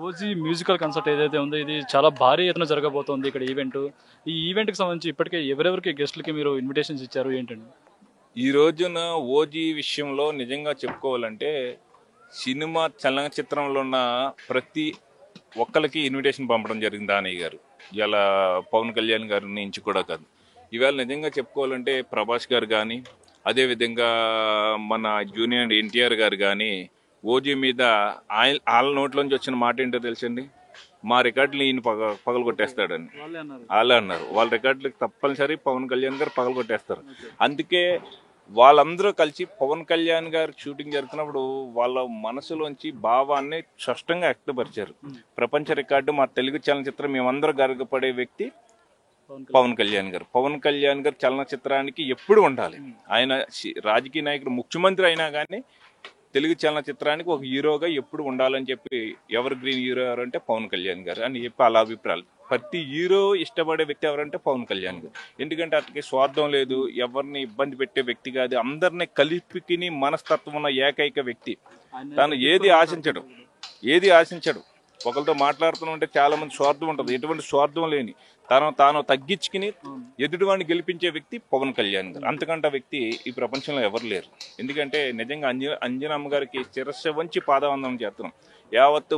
OG musical concert ఏదైతే ఉందో ఇది చాలా భారీ ఎత్తున జరగబోతోంది ఇక్కడ ఈవెంట్. ఈ ఈవెంట్‌కి సంబంధించి ఇప్పటికే ఎవరెవరికి గెస్ట్‌లకి మీరు ఇన్విటేషన్స్ ఇచ్చారు ఏంటండి? ఈ రోజున ఓజీ విషయంలో నిజంగా చెప్పుకోవాలంటే సినిమా చలనచిత్రంలో ఉన్న ప్రతి ఒక్కరికి ఇన్విటేషన్ పంపడం జరిగింది దానయ్య గారు. ఇలా పవన్ కళ్యాణ్ గారి నుంచి కూడా కాదు. ఇవాళ నిజంగా చెప్పుకోవాలంటే ప్రభాస్ గారు కానీ, అదేవిధంగా మన జూనియర్ ఎన్టీఆర్ గారు కానీ ఓజీ మీద వాళ్ళ నోట్లోంచి వచ్చిన మాట ఏంటో తెలుసండి, మా రికార్డులు ఈయన పగలు కొట్టేస్తాడని వాళ్ళే అన్నారు. వాళ్ళ రికార్డులకు తప్పనిసరి పవన్ కళ్యాణ్ గారు పగలు కొట్టేస్తారు. అందుకే వాళ్ళందరూ కలిసి పవన్ కళ్యాణ్ గారు షూటింగ్ జరుగుతున్నప్పుడు వాళ్ళ మనసులోంచి భావాన్ని స్పష్టంగా వ్యక్తపరిచారు. ప్రపంచ రికార్డు మా తెలుగు చలనచిత్రం మేమందరూ గర్వపడే వ్యక్తి పవన్ కళ్యాణ్ గారు. పవన్ కళ్యాణ్ గారు చలనచిత్రానికి ఎప్పుడు ఉండాలి. ఆయన రాజకీయ నాయకుడు, ముఖ్యమంత్రి అయినా కానీ తెలుగు చలనచిత్రానికి ఒక హీరోగా ఎప్పుడు ఉండాలని చెప్పి, ఎవర్ గ్రీన్ హీరో ఎవరంటే పవన్ కళ్యాణ్ గారు అని చెప్పి అలా అభిప్రాయాలు. ప్రతి హీరో ఇష్టపడే వ్యక్తి ఎవరంటే పవన్ కళ్యాణ్ గారు. ఎందుకంటే అతనికి స్వార్థం లేదు, ఎవరిని ఇబ్బంది పెట్టే వ్యక్తి కాదు, అందరినీ కలిపికిని మనస్తత్వం ఉన్న ఏకైక వ్యక్తి. తను ఏది ఆశించడు. ఒకరితో మాట్లాడుతుంటే చాలా మంది స్వార్థం ఉంటుంది, ఎటువంటి స్వార్థం లేని తాను తగ్గించుకుని ఎదుటివాడిని గెలిపించే వ్యక్తి పవన్ కళ్యాణ్ గారు. అంతకంటే వ్యక్తి ఈ ప్రపంచంలో ఎవరు లేరు. ఎందుకంటే నిజంగా అంజనమ్మ గారికి శిరస్సు వంచి పాదవందనం చేస్తున్నాం. యావత్తు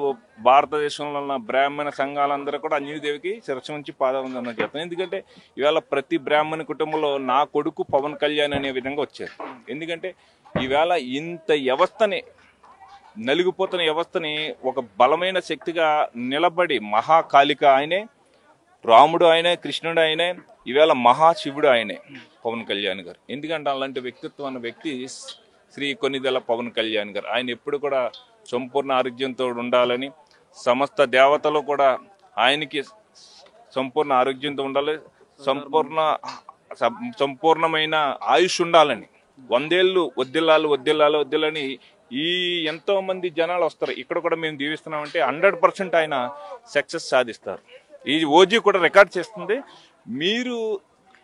భారతదేశంలో ఉన్న బ్రాహ్మణ సంఘాలందరూ కూడా అంజనీదేవికి శిరస్సు వంచి పాదవందనం చేస్తున్నాం. ఎందుకంటే ఇవాళ ప్రతి బ్రాహ్మణ కుటుంబంలో నా కొడుకు పవన్ కళ్యాణ్ అనే విధంగా వచ్చారు. ఎందుకంటే ఈవేళ ఇంత వ్యవస్థని, నలిగిపోతున్న వ్యవస్థని ఒక బలమైన శక్తిగా నిలబడి, మహాకాళిక ఆయనే, రాముడు ఆయనే, కృష్ణుడు ఆయనే, ఈవేళ మహాశివుడు ఆయనే పవన్ కళ్యాణ్ గారు. ఎందుకంటే అలాంటి వ్యక్తిత్వం అన్న వ్యక్తి శ్రీ కొనిదెల పవన్ కళ్యాణ్ గారు. ఆయన ఎప్పుడు కూడా సంపూర్ణ ఆరోగ్యంతో ఉండాలని, సమస్త దేవతలు కూడా ఆయనకి సంపూర్ణ ఆరోగ్యంతో ఉండాలి, సంపూర్ణమైన ఆయుష్ ఉండాలని, 100 ఏళ్ళు వద్దిల్లాలని ఈ ఎంతో మంది జనాలు వస్తారు. ఇక్కడ కూడా మేము దీవిస్తున్నామంటే 100% ఆయన సక్సెస్ సాధిస్తారు. ఈ ఓజీ కూడా రికార్డ్ చేస్తుంది. మీరు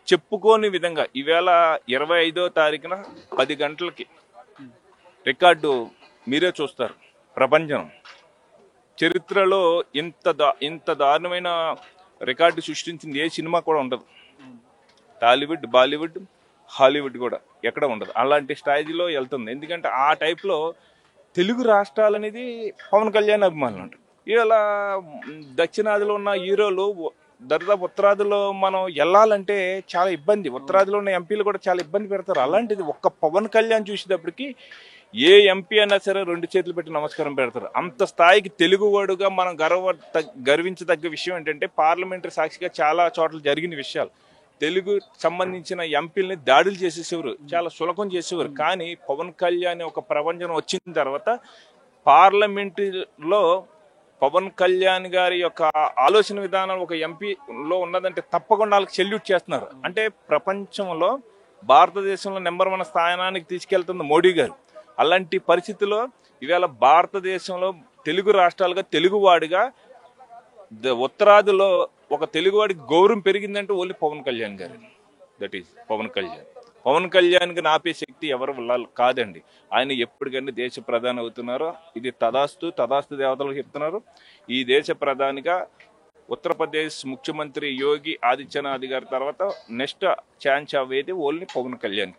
చెప్పుకోని విధంగా ఈవేళ 25వ తారీఖున 10 గంటలకి రికార్డు మీరే చూస్తారు. ప్రపంచం చరిత్రలో ఇంత దారుణమైన రికార్డు సృష్టించింది ఏ సినిమా కూడా ఉండదు. టాలీవుడ్, బాలీవుడ్, హాలీవుడ్ కూడా ఎక్కడ ఉండదు. అలాంటి స్టేజ్లో వెళ్తుంది. ఎందుకంటే ఆ టైప్లో తెలుగు రాష్ట్రాలు అనేది పవన్ కళ్యాణ్ అభిమానులు ఉంటారు. ఇలా దక్షిణాదిలో ఉన్న హీరోలు దరిదాపు ఉత్తరాదిలో మనం వెళ్ళాలంటే చాలా ఇబ్బంది. ఉత్తరాదిలో ఉన్న ఎంపీలు కూడా చాలా ఇబ్బంది పెడతారు. అలాంటిది ఒక్క పవన్ కళ్యాణ్ చూసేటప్పటికి ఏ ఎంపీ అయినా సరే 2 చేతులు పెట్టి నమస్కారం పెడతారు. అంత స్థాయికి తెలుగువాడుగా మనం గర్వించదగ్గ విషయం ఏంటంటే, పార్లమెంటరీ సాక్షిగా చాలా చోట్ల జరిగిన విషయాలు. తెలుగు సంబంధించిన ఎంపీలని దాడులు చేసేసేవారు, చాలా సులభం చేసేవారు. కానీ పవన్ కళ్యాణ్ ఒక ప్రపంచం వచ్చిన తర్వాత పార్లమెంటులో పవన్ కళ్యాణ్ గారి యొక్క ఆలోచన విధానం ఒక ఎంపీలో ఉన్నదంటే తప్పకుండా వాళ్ళకి సెల్యూట్ చేస్తున్నారు. అంటే ప్రపంచంలో భారతదేశంలో నెంబర్ 1 స్థానానికి తీసుకెళ్తుంది మోడీ గారు. అలాంటి పరిస్థితుల్లో ఇవాళ భారతదేశంలో తెలుగు రాష్ట్రాలుగా తెలుగువాడిగా ఉత్తరాదిలో ఒక తెలుగువాడికి గౌరవం పెరిగిందంటే only Pawan Kalyan garu. That is Pawan Kalyan. Pawan కళ్యాణ్కి నాపే శక్తి ఎవరు కాదండి. ఆయన ఎప్పటికైనా దేశ ప్రధాని అవుతున్నారో ఇది తదాస్తు దేవతలకు చెప్తున్నారు. ఈ దేశ ప్రధానిగా ఉత్తరప్రదేశ్ ముఖ్యమంత్రి యోగి ఆదిత్యనాథ్ గారి తర్వాత నెక్స్ట్ ఛాన్స్ అవ్వేది ఓన్లీ పవన్ కళ్యాణ్.